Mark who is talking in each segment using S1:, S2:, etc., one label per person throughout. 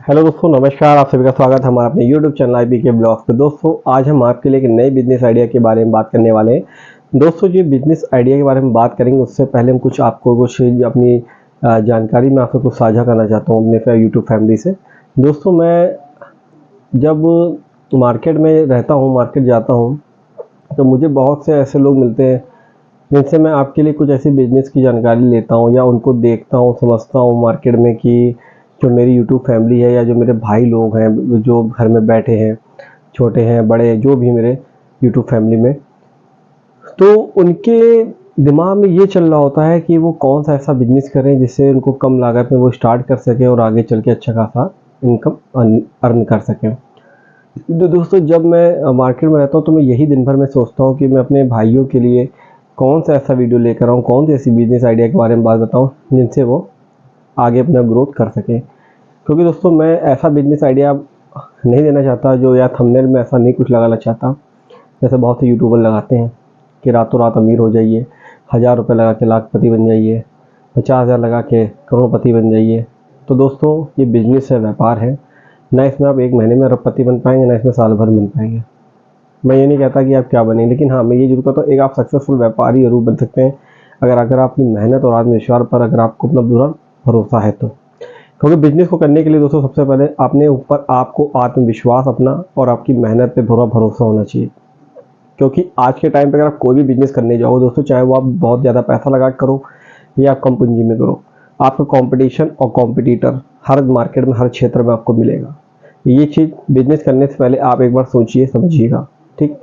S1: Hello दोस्तों, नमस्कार। आप सभी का स्वागत है हमारे अपने यूट्यूब चैनल आईबी के ब्लॉग पे। दोस्तों, आज हम आपके लिए एक नए बिजनेस आइडिया के बारे में बात करने वाले हैं। दोस्तों, जो बिजनेस आइडिया के बारे में बात करेंगे उससे पहले हम कुछ अपनी जानकारी में आपको कुछ साझा करना चाहता हूँ अपने यूट्यूब फैमिली से। दोस्तों, मैं जब मार्केट में रहता हूँ, मार्केट जाता हूँ, तो मुझे बहुत से ऐसे लोग मिलते हैं जिनसे मैं आपके लिए कुछ ऐसी बिजनेस की जानकारी लेता हूँ या उनको देखता हूँ, समझता हूँ मार्केट में कि जो मेरी यूट्यूब फैमिली है या जो मेरे भाई लोग हैं जो घर में बैठे हैं, छोटे हैं बड़े, जो भी मेरे यूट्यूब फैमिली में, तो उनके दिमाग में ये चल रहा होता है कि वो कौन सा ऐसा बिजनेस करें जिससे उनको कम लागत में वो स्टार्ट कर सकें और आगे चल के अच्छा खासा इनकम अर्न कर सकें। तो दोस्तों, जब मैं मार्केट में रहता हूँ तो मैं यही दिन भर में सोचता हूँ कि मैं अपने भाइयों के लिए कौन सा ऐसा वीडियो लेकर आऊँ, कौन सी ऐसी बिजनेस आइडिया के बारे में बात बताऊँ जिनसे वो आगे अपना ग्रोथ कर सकें। क्योंकि दोस्तों, मैं ऐसा बिजनेस आइडिया नहीं देना चाहता जो या थंबनेल में ऐसा नहीं कुछ लगाना चाहता जैसे बहुत से यूट्यूबर लगाते हैं कि रातों रात अमीर हो जाइए, 1000 रुपये लगा के लाखपति बन जाइए, 50,000 लगा के करोड़पति बन जाइए। तो दोस्तों, ये बिजनेस है, व्यापार है। ना इसमें आप एक महीने में अरबपति बन पाएंगे, ना इसमें साल भर बन पाएंगे। मैं ये नहीं कहता कि आप क्या बनें, लेकिन हाँ, मैं ये जरूर कहता हूँ एक आप सक्सेसफुल व्यापारी जरूर बन सकते हैं अगर आप अपनी मेहनत और आत्मविश्वास पर अगर आपको अपना पूरा भरोसा है तो। क्योंकि बिजनेस को करने के लिए दोस्तों सबसे पहले अपने ऊपर आपको आत्मविश्वास अपना और आपकी मेहनत पे पूरा भरोसा होना चाहिए। क्योंकि आज के टाइम पे अगर आप कोई भी बिजनेस करने जाओ दोस्तों, चाहे वो आप बहुत ज़्यादा पैसा लगा करो या आप कम पूंजी में करो, आपका कंपटीशन और कॉम्पिटिटर हर मार्केट में, हर क्षेत्र में आपको मिलेगा। ये चीज़ बिजनेस करने से पहले आप एक बार सोचिए, समझिएगा। ठीक।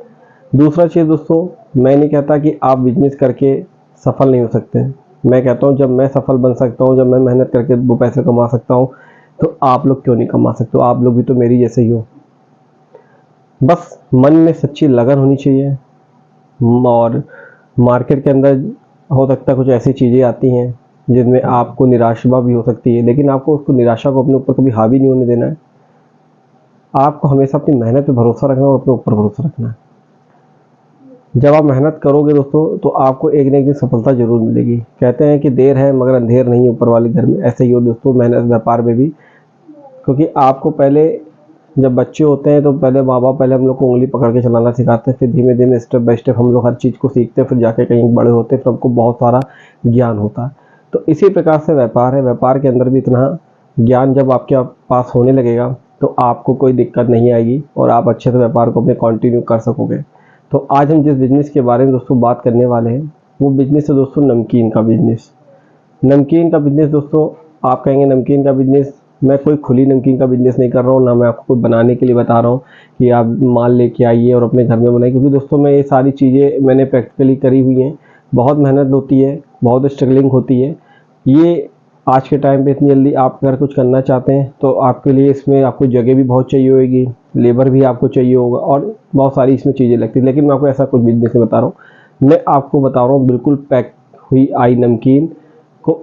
S1: दूसरा चीज़ दोस्तों, मैं नहीं कहता कि आप बिजनेस करके सफल नहीं हो सकते। मैं कहता हूँ जब मैं सफल बन सकता हूँ, जब मैं मेहनत करके वो पैसे कमा सकता हूँ, तो आप लोग क्यों नहीं कमा सकते हो? आप लोग भी तो मेरी जैसे ही हो। बस मन में सच्ची लगन होनी चाहिए। और मार्केट के अंदर हो सकता है कुछ ऐसी चीज़ें आती हैं जिनमें आपको निराशा भी हो सकती है, लेकिन आपको उसको निराशा को अपने ऊपर कभी हावी नहीं होने देना है। आपको हमेशा अपनी मेहनत पे भरोसा रखना और अपने ऊपर भरोसा रखना है। जब आप मेहनत करोगे दोस्तों, तो आपको एक न एक दिन सफलता ज़रूर मिलेगी। कहते हैं कि देर है मगर अंधेर नहीं ऊपर वाले घर में। ऐसे ही हो दोस्तों मेहनत व्यापार में भी। क्योंकि आपको पहले जब बच्चे होते हैं तो पहले माँ बाप पहले हम लोग को उंगली पकड़ के चलाना सिखाते हैं, फिर धीमे धीमे स्टेप बाय स्टेप हम लोग हर चीज़ को सीखते हैं, फिर जाके कहीं बड़े होते हैं, फिर हमको बहुत सारा ज्ञान होता है। तो इसी प्रकार से व्यापार है। व्यापार के अंदर भी इतना ज्ञान जब आपके पास होने लगेगा तो आपको कोई दिक्कत नहीं आएगी और आप अच्छे से व्यापार को अपने कंटिन्यू कर सकोगे। तो आज हम जिस बिज़नेस के बारे में दोस्तों बात करने वाले हैं वो बिज़नेस है दोस्तों नमकीन का बिज़नेस। नमकीन का बिज़नेस दोस्तों, आप कहेंगे नमकीन का बिज़नेस, मैं कोई खुली नमकीन का बिज़नेस नहीं कर रहा हूँ, ना मैं आपको बनाने के लिए बता रहा हूँ कि आप माल लेके आइए और अपने घर में बनाइए। क्योंकि दोस्तों मैं ये सारी चीज़ें मैंने प्रैक्टिकली करी हुई हैं। बहुत मेहनत होती है, बहुत स्ट्रगलिंग होती है। ये आज के टाइम पे इतनी जल्दी आप अगर कुछ करना चाहते हैं तो आपके लिए इसमें आपको जगह भी बहुत चाहिए होगी, लेबर भी आपको चाहिए होगा और बहुत सारी इसमें चीज़ें लगती हैं। लेकिन मैं आपको ऐसा कुछ बिजनेस नहीं बता रहा हूँ, मैं आपको बता रहा हूँ बिल्कुल पैक हुई आई नमकीन को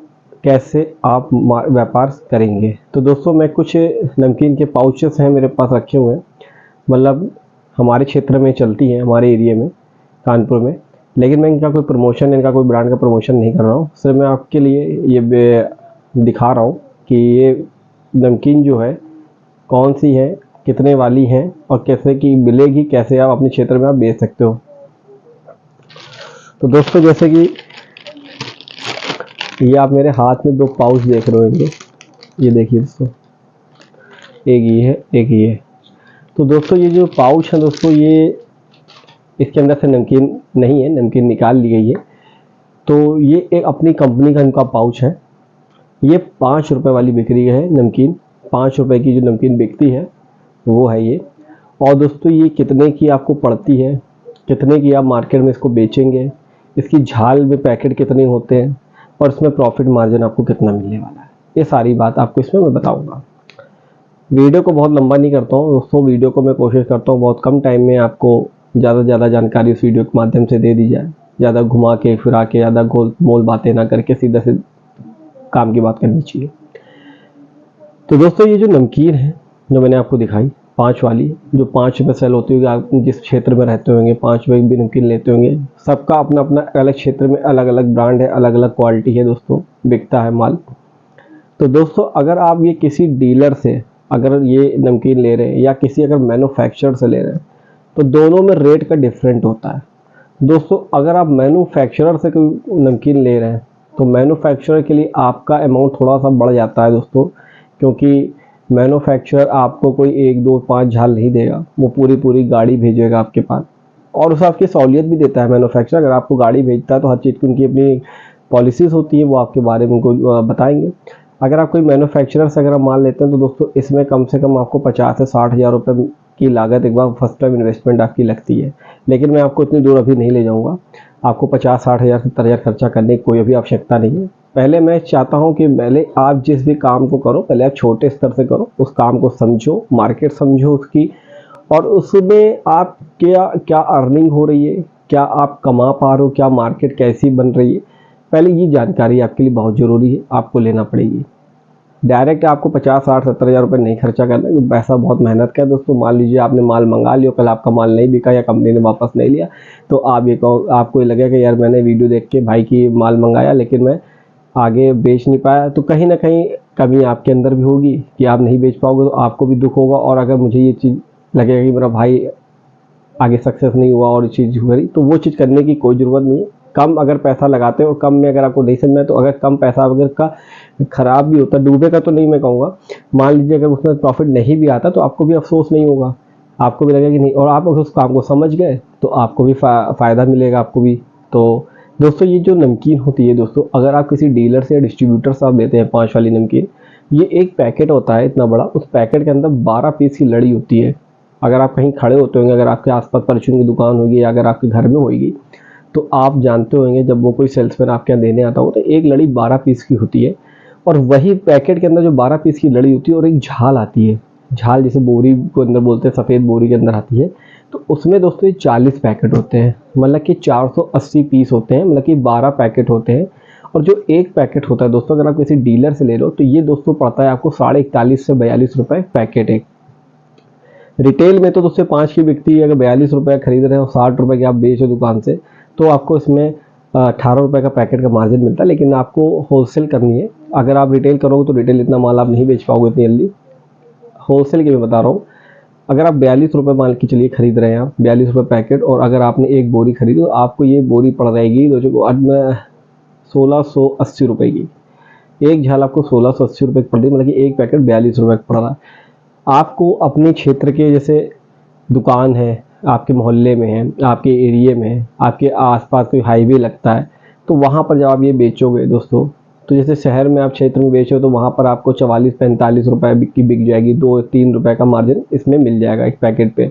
S1: कैसे आप व्यापार करेंगे। तो दोस्तों, मैं कुछ नमकीन के पाउचेस हैं मेरे पास रखे हुए हैं, मतलब हमारे क्षेत्र में चलती हैं, हमारे एरिया में, कानपुर में। लेकिन मैं इनका कोई प्रमोशन, इनका कोई ब्रांड का प्रमोशन नहीं कर रहा हूँ। सिर्फ मैं आपके लिए ये दिखा रहा हूँ कि ये नमकीन जो है कौन सी है, कितने वाली है और कैसे की मिलेगी, कैसे आप अपने क्षेत्र में आप बेच सकते हो। तो दोस्तों, जैसे कि ये आप मेरे हाथ में 2 पाउच देख रहे होंगे, ये देखिए दोस्तों, एक ये है, एक ये है। तो दोस्तों, ये जो पाउच है दोस्तों, ये इसके अंदर से नमकीन नहीं है, नमकीन निकाल ली गई है। तो ये एक अपनी कंपनी का इनका पाउच है। ये 5 रुपये वाली बिक रही है नमकीन। 5 रुपये की जो नमकीन बिकती है वो है ये। और दोस्तों, ये कितने की आपको पड़ती है, कितने की आप मार्केट में इसको बेचेंगे, इसकी झाल में पैकेट कितने होते हैं और इसमें प्रॉफिट मार्जिन आपको कितना मिलने वाला है, ये सारी बात आपको इसमें मैं बताऊंगा। वीडियो को बहुत लंबा नहीं करता हूँ दोस्तों, वीडियो को मैं कोशिश करता हूँ बहुत कम टाइम में आपको ज़्यादा से ज़्यादा जानकारी इस वीडियो के माध्यम से दे दी जाए। ज़्यादा घुमा के फिरा के, ज़्यादा गोल मोल बातें ना करके सीधा से काम की बात करनी चाहिए। तो दोस्तों, ये जो नमकीन है जो मैंने आपको दिखाई 5 वाली, जो 5 रुपये सेल होती होगी, आप जिस क्षेत्र में रहते होंगे 5 रुपये भी नमकीन लेते होंगे। सबका अपना अपना अलग क्षेत्र में अलग अलग ब्रांड है, अलग अलग क्वालिटी है दोस्तों, बिकता है माल। तो दोस्तों, अगर आप ये किसी डीलर से अगर ये नमकीन ले रहे हैं या किसी अगर मैन्युफैक्चरर से ले रहे हैं तो दोनों में रेट का डिफरेंट होता है दोस्तों। अगर आप मैन्युफैक्चरर से कोई नमकीन ले रहे हैं तो मैन्युफैक्चरर के लिए आपका अमाउंट थोड़ा सा बढ़ जाता है दोस्तों, क्योंकि मैन्युफैक्चरर आपको कोई 1 2 5 झाल नहीं देगा, वो पूरी गाड़ी भेजेगा आपके पास। और उसे आपकी सहूलियत भी देता है मैन्युफैक्चरर, अगर आपको गाड़ी भेजता है तो हर चीज़ की उनकी अपनी पॉलिसीज़ होती है, वो आपके बारे में उनको बताएंगे। अगर आप कोई मैन्युफैक्चरर से अगर आप माल लेते हैं तो दोस्तों इसमें कम से कम आपको 50 से 60 हज़ार रुपये की लागत एक बार फर्स्ट टाइम इन्वेस्टमेंट आपकी लगती है। लेकिन मैं आपको इतनी दूर अभी नहीं ले जाऊंगा, आपको 50-60 हज़ार 70 हज़ार खर्चा करने की कोई अभी आवश्यकता नहीं है। पहले मैं चाहता हूं कि पहले आप जिस भी काम को करो पहले आप छोटे स्तर से करो, उस काम को समझो, मार्केट समझो उसकी, और उसमें आप क्या क्या अर्निंग हो रही है, क्या आप कमा पा रहे हो, क्या मार्केट कैसी बन रही है, पहले ये जानकारी आपके लिए बहुत ज़रूरी है, आपको लेना पड़ेगी। डायरेक्ट आपको 50-60-70 हज़ार रुपये नहीं खर्चा करना है, पैसा बहुत मेहनत का है दोस्तों। मान लीजिए आपने माल मंगा लिया, कल आपका माल नहीं बिका या कंपनी ने वापस नहीं लिया, तो आप ये कहो, आपको ये लगेगा कि यार मैंने वीडियो देख के भाई की माल मंगाया लेकिन मैं आगे बेच नहीं पाया, तो कहीं ना कहीं कमी आपके अंदर भी होगी कि आप नहीं बेच पाओगे, तो आपको भी दुख होगा। और अगर मुझे ये चीज़ लगेगा कि मेरा भाई आगे सक्सेस नहीं हुआ और चीज़ हुई, तो वो चीज़ करने की कोई ज़रूरत नहीं है। कम अगर पैसा लगाते हो और कम में अगर आपको नहीं समझ में, तो अगर कम पैसा अगर का ख़राब भी होता, डूबेगा तो नहीं मैं कहूँगा, मान लीजिए अगर उसमें प्रॉफिट नहीं भी आता तो आपको भी अफसोस नहीं होगा, आपको भी लगेगा कि नहीं, और आप अगर उस काम को समझ गए तो आपको भी फ़ायदा मिलेगा आपको भी। तो दोस्तों ये जो नमकीन होती है दोस्तों, अगर आप किसी डीलर से या डिस्ट्रीब्यूटर से आप लेते हैं 5 वाली नमकीन, ये एक पैकेट होता है इतना बड़ा, उस पैकेट के अंदर 12 पीस की लड़ी होती है। अगर आप कहीं खड़े होते होंगे, अगर आपके आसपास परचून की दुकान होगी या अगर आपके घर में होगी, तो आप जानते होंगे जब वो कोई सेल्समैन आपके यहाँ देने आता हो तो एक लड़ी 12 पीस की होती है, और वही पैकेट के अंदर जो 12 पीस की लड़ी होती है और एक झाल आती है, झाल जिसे बोरी को अंदर बोलते हैं, सफ़ेद बोरी के अंदर आती है, तो उसमें दोस्तों ये 40 पैकेट होते हैं, मतलब कि 480 पीस होते हैं, मतलब कि 12 पैकेट होते हैं। और जो एक पैकेट होता है दोस्तों, अगर आप किसी डीलर से ले लो तो ये दोस्तों पड़ता है आपको 41.5 से 42 रुपये पैकेट एक। रिटेल में तो दोस्तों 5 की बिकती है, अगर 42 रुपये खरीद रहे हो, 60 रुपये की आप बेचो दुकान से, तो आपको इसमें 18 रुपये का पैकेट का मार्जिन मिलता है। लेकिन आपको होलसेल करनी है, अगर आप रिटेल करोगे तो रिटेल इतना माल आप नहीं बेच पाओगे इतनी जल्दी, होलसेल के मैं बता रहा हूँ। अगर आप 42 रुपये माल की चलिए खरीद रहे हैं आप, 42 रुपये पैकेट, और अगर आपने एक बोरी खरीदी तो आपको ये बोरी पड़ जाएगी दोस्तों आज में 1680 रुपये की, एक झाल आपको 1680 रुपये की पड़ रही, मतलब कि एक पैकेट 42 रुपये का पड़ रहा है। आपको अपने क्षेत्र के जैसे दुकान है, आपके मोहल्ले में है, आपके एरिया में है, आपके आसपास कोई हाईवे लगता है, तो वहाँ पर जब आप ये बेचोगे दोस्तों, तो जैसे शहर में आप क्षेत्र में बेचो तो वहाँ पर आपको 44-45 रुपये की बिक जाएगी, 2-3 रुपये का मार्जिन इसमें मिल जाएगा एक पैकेट पे।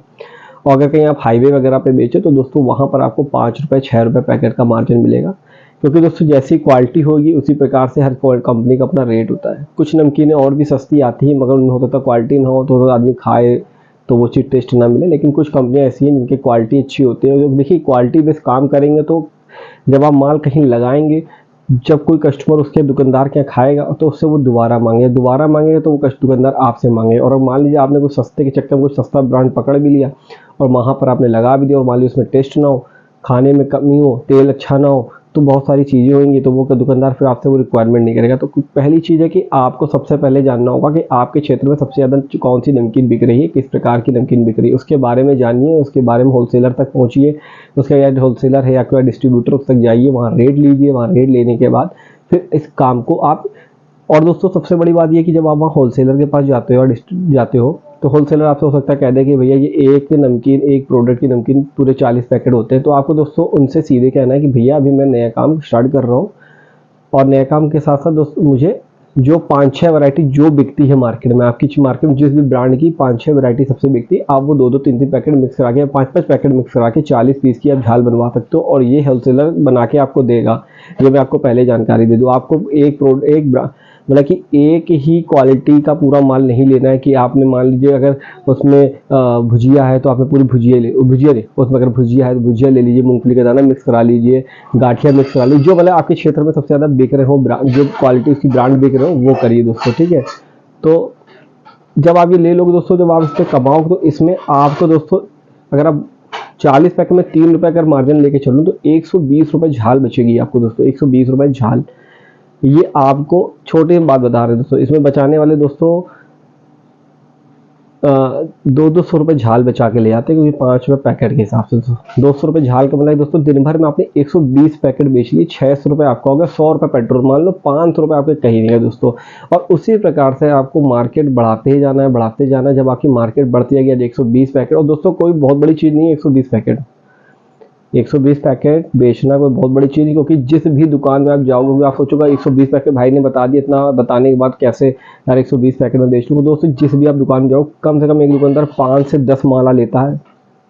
S1: और अगर कहीं आप हाईवे वगैरह पे बेचो तो दोस्तों वहाँ पर आपको 5 रुपये 6 रुपये पैकेट का मार्जिन मिलेगा, क्योंकि दोस्तों जैसी क्वालिटी होगी उसी प्रकार से हर कंपनी का अपना रेट होता है। कुछ नमकीनें और भी सस्ती आती हैं, मगर उनमें होता है क्वालिटी ना हो तो आदमी खाए तो वो चीज़ टेस्ट ना मिले। लेकिन कुछ कंपनियां ऐसी हैं जिनकी क्वालिटी अच्छी होती है, और देखिए क्वालिटी बेस्ड काम करेंगे तो जब आप माल कहीं लगाएंगे, जब कोई कस्टमर उसके दुकानदार के यहाँ खाएगा तो उससे वो दोबारा मांगेगा तो वो दुकानदार आपसे मांगेगा। और मान लीजिए आपने कुछ सस्ते के चक्कर में कुछ सस्ता ब्रांड पकड़ भी लिया और वहाँ पर आपने लगा भी दिया, और मान लीजिए उसमें टेस्ट ना हो, खाने में कमी हो, तेल अच्छा ना हो, तो बहुत सारी चीज़ें होंगी, तो वो दुकानदार फिर आपसे वो रिक्वायरमेंट नहीं करेगा। तो पहली चीज़ है कि आपको सबसे पहले जानना होगा कि आपके क्षेत्र में सबसे ज़्यादा कौन सी नमकीन बिक रही है, किस प्रकार की नमकीन बिक रही है, उसके बारे में जानिए, उसके बारे में होलसेलर तक पहुँचिए, उसका या होलसेलर है या कोई डिस्ट्रीब्यूटर उस तक जाइए, वहाँ रेट लीजिए, वहाँ रेट लेने के बाद फिर इस काम को आप। और दोस्तों सबसे बड़ी बात यह कि जब आप वहाँ होलसेलर के पास जाते हो और जाते हो तो होलसेलर आपसे हो सकता है कह दे कि भैया ये एक नमकीन, एक प्रोडक्ट की नमकीन पूरे 40 पैकेट होते हैं। तो आपको दोस्तों उनसे सीधे कहना है कि भैया अभी मैं नया काम स्टार्ट कर रहा हूँ, और नए काम के साथ साथ दोस्तों मुझे जो 5-6 वैरायटी जो बिकती है मार्केट में, आपकी मार्केट में जिस भी ब्रांड की 5-6 वैरायटी सबसे बिकती है, आप वो 2-2, 3-3 पैकेट मिक्स करा के, 5-5 पैकेट मिक्स करा के 40 पीस की आप झाल बनवा सकते हो, और ये होलसेलर बना के आपको देगा। ये मैं आपको पहले जानकारी दे दूँ। आपको एक मतलब कि एक ही क्वालिटी का पूरा माल नहीं लेना है कि आपने मान लीजिए अगर उसमें भुजिया है तो आपने पूरी भुजिया उसमें अगर भुजिया है तो भुजिया ले लीजिए, मूंगफली का दाना मिक्स करा लीजिए, गाठिया मिक्स करा लीजिए, जो मतलब आपके क्षेत्र में सबसे ज़्यादा बिक रहे हो, जो क्वालिटी उसकी ब्रांड बिक रहे हो वो करिए दोस्तों, ठीक है। तो जब आप ये ले लोगे दोस्तों, जब आप इस पर कमाओगे तो इसमें आपको दोस्तों अगर आप 40 पैकेट में 3 रुपये अगर मार्जिन लेके चलो तो 120 रुपये झाल बचेगी आपको दोस्तों, 120 रुपये झाल। ये आपको छोटी बात बता रहे हैं दोस्तों, इसमें बचाने वाले दोस्तों 200 रुपये झाल बचा के ले आते हैं, क्योंकि 5 रुपये पैकेट के हिसाब से 200 रुपये झाल का मतलब दोस्तों दिन भर में आपने 120 पैकेट बेच लिए, 600 रुपये आपका हो गया, 100 रुपये पेट्रोल मान लो, 500 रुपये आपके कहीं नहीं है दोस्तों। और उसी प्रकार से आपको मार्केट बढ़ाते ही जाना है, बढ़ाते जाना है। जब आपकी मार्केट बढ़ती है 120 पैकेट, और दोस्तों कोई बहुत बड़ी चीज़ नहीं है 120 पैकेट, 120 पैकेट बेचना कोई बहुत बड़ी चीज़ नहीं, क्योंकि जिस भी दुकान में आप जाओगे आप सोचोगे 120 पैकेट भाई ने बता दिया, इतना बताने के बाद कैसे यार 120 पैकेट में बेच लूँ। दोस्तों जिस भी आप दुकान में जाओ, कम से कम एक दुकानदार 5 से 10 माला लेता है,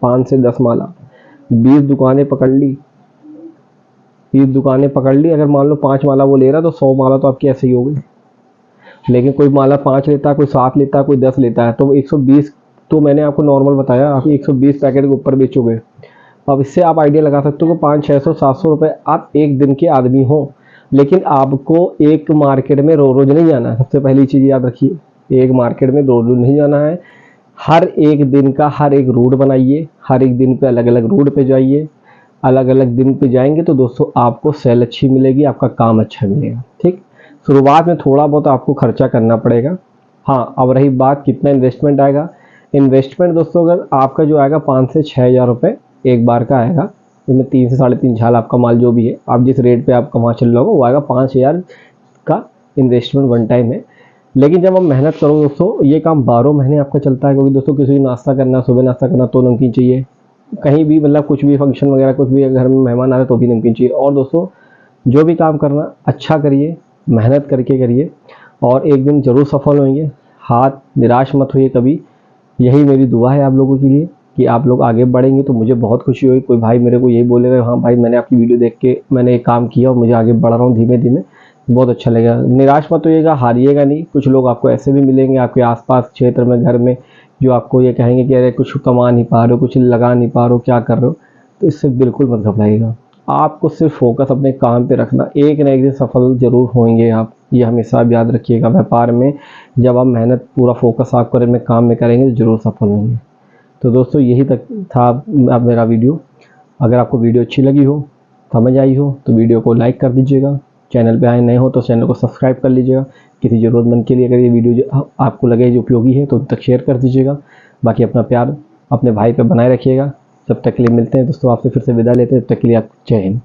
S1: 5 से 10 माला। 20 दुकानें पकड़ ली, 20 दुकानें पकड़ ली, अगर मान लो 5 माला वो ले रहा तो 100 माला तो आपकी ऐसे ही हो गई। लेकिन कोई माला 5 लेता है, कोई 7 लेता है, कोई 10 लेता है, तो 120 तो मैंने आपको नॉर्मल बताया, आप 120 पैकेट के ऊपर बेचोगे। अब इससे आप आइडिया लगा सकते हो कि 500, 600, 700 रुपये आप एक दिन के आदमी हो, लेकिन आपको एक मार्केट में रोज नहीं जाना है। सबसे पहली चीज़ याद रखिए, एक मार्केट में रोज नहीं जाना है। हर एक दिन का हर एक रूट बनाइए, हर एक दिन पे अलग अलग रूट पे जाइए, अलग अलग दिन पे जाएंगे तो दोस्तों आपको सेल अच्छी मिलेगी, आपका काम अच्छा मिलेगा। ठीक, शुरुआत में थोड़ा बहुत आपको खर्चा करना पड़ेगा। हाँ, अब रही बात कितना इन्वेस्टमेंट आएगा। इन्वेस्टमेंट दोस्तों अगर आपका जो आएगा 5 से 6 हज़ार रुपये एक बार का आएगा, इसमें 3 से 3.5 झाल आपका माल जो भी है, आप जिस रेट पे आप कमा चल रहे हो वो आएगा 5,000 का इन्वेस्टमेंट वन टाइम है। लेकिन जब आप मेहनत करो दोस्तों, ये काम 12 महीने आपका चलता है, क्योंकि दोस्तों किसी को नाश्ता करना, सुबह नाश्ता करना तो नमकीन चाहिए, कहीं भी मतलब कुछ भी फंक्शन वगैरह कुछ भी घर में मेहमान आ रहे तो भी नमकीन चाहिए। और दोस्तों जो भी काम करना अच्छा करिए, मेहनत करके करिए, और एक दिन ज़रूर सफल होंगे। हाथ निराश मत होइए कभी, यही मेरी दुआ है आप लोगों के लिए कि आप लोग आगे बढ़ेंगे तो मुझे बहुत खुशी हुई। कोई भाई मेरे को यही बोलेगा, हाँ भाई मैंने आपकी वीडियो देख के मैंने एक काम किया और मुझे आगे बढ़ रहा हूँ धीमे धीमे, बहुत अच्छा लगेगा। निराश मत होइएगा, हारिएगा नहीं। कुछ लोग आपको ऐसे भी मिलेंगे आपके आसपास क्षेत्र में, घर में, जो आपको ये कहेंगे कि अरे कुछ कमा नहीं पा रहे हो, कुछ लगा नहीं पा रहे हो, क्या कर रहे हो। तो इससे बिल्कुल मत घबराइएगा, आपको सिर्फ फोकस अपने काम पे रखना, एक ना एक दिन सफल जरूर होंगे आप, ये हमेशा याद रखिएगा। व्यापार में जब आप मेहनत पूरा फोकस आप करें में काम में करेंगे तो जरूर सफल होंगे। तो दोस्तों यही तक था अब मेरा वीडियो। अगर आपको वीडियो अच्छी लगी हो, समझ आई हो, तो वीडियो को लाइक कर दीजिएगा। चैनल पे आए नए हो तो चैनल को सब्सक्राइब कर लीजिएगा। किसी ज़रूरतमंद के लिए अगर ये वीडियो आपको लगे जो उपयोगी है तो उन तक शेयर कर दीजिएगा। बाकी अपना प्यार अपने भाई पे बनाए रखिएगा। जब तक के लिए मिलते हैं दोस्तों, आपसे फिर से विदा लेते हैं, तब तक के लिए आप जय हिंद।